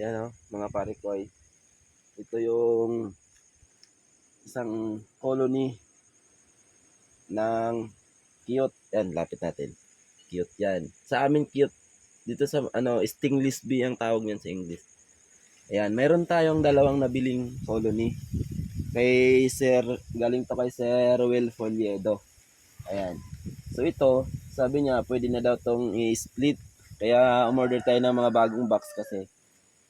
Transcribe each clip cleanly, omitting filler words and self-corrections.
Yan o, mga pare ko ay ito yung isang colony ng cute. Yan, lapit natin. Cute yan. Sa amin cute. Dito sa stingless bee ang tawag niyan sa English. Ayan, meron tayong dalawang nabiling colony. Kay Sir, galing to kay Sir Will Foliedo. Ayan. So ito, sabi niya pwede na daw tong i-split. Kaya umorder tayo ng mga bagong box kasi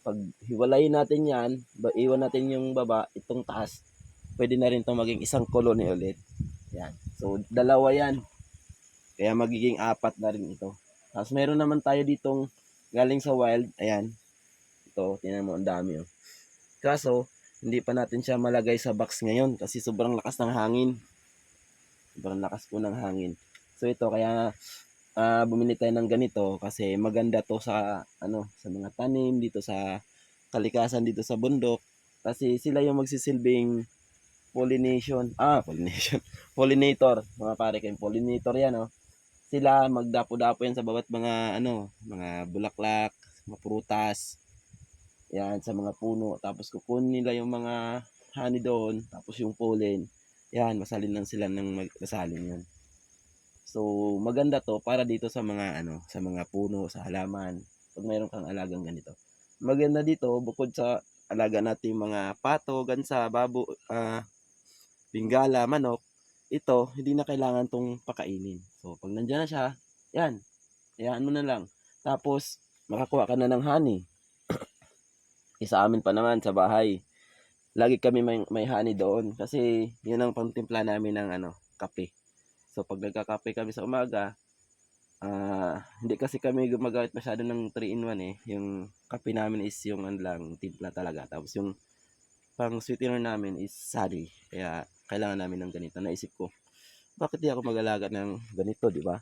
pag hiwalayin natin yan, iwan natin yung baba, itong taas, pwede na rin itong maging isang colony ulit. Yan. So, dalawa yan. Kaya magiging apat na rin ito. Tapos meron naman tayo ditong galing sa wild. Ayan. Ito, tingnan mo, ang dami. Oh. Kaso, hindi pa natin siya malagay sa box ngayon kasi sobrang lakas ng hangin. Sobrang lakas po ng hangin. So, ito, kaya bumili tayo ng ganito kasi maganda to sa sa mga tanim dito sa kalikasan dito sa bundok kasi sila yung magsisilbing pollination pollinator, mga pare kayong pollinator yan, oh. Sila magdapo-dapo yan sa bawat mga mga bulaklak, mga prutas yan sa mga puno, tapos kukunin nila yung mga honey doon, tapos yung pollen yan, masalin lang sila ng masalin yan. So, maganda to para dito sa mga sa mga puno, sa halaman. Pag mayroon kang alagang ganito. Maganda dito bukod sa alaga natin mga pato, gansa, babo, bingala, manok. Ito, hindi na kailangan tong pakainin. So, pag nandiyan na siya, yan. Hayaan mo na lang. Tapos, makakuha ka na ng honey. Isa amin pa naman sa bahay. Lagi kami may honey doon kasi yun ang pangtimpla namin ng kape. So, pag nagkakape kami sa umaga, hindi kasi kami gumagamit masyado ng 3-in-1 eh. Yung kape namin is yung lang, timpla talaga. Tapos yung pang sweetener namin is sari. Kaya kailangan namin ng ganito. Naisip ko, bakit di ako mag-alaga ng ganito, di ba?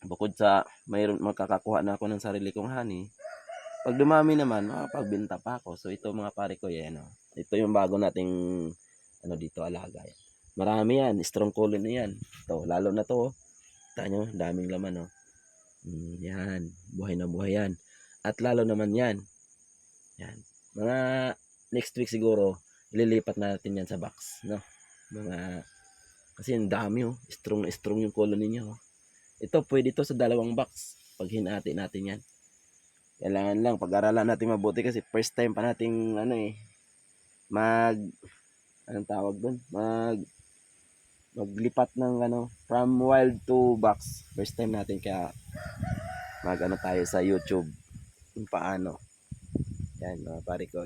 Bukod sa mayroon magkakakuha na ako ng sarili kong honey, pag dumami naman, makapagbenta pa ako. So ito mga pare ko, yan. Ito yung bago nating dito alaga. Yan. Marami yan, strong colony yan. Ito, lalo na to. Kita nyo, daming laman, oh. Yan, buhay na buhay yan. At lalo naman yan. Yan. Mga next week siguro, ililipat natin yan sa box, no? Mga, kasi ang dami, oh. Strong na strong yung colony niya, oh. Ito, pwede to sa dalawang box. Pag hinati natin yan. Kailangan lang, pag-aralan natin mabuti kasi first time pa nating, anong tawag doon? Maglipat ng, from wild to box. First time natin, kaya tayo sa YouTube kung paano. Yan mga pare ko.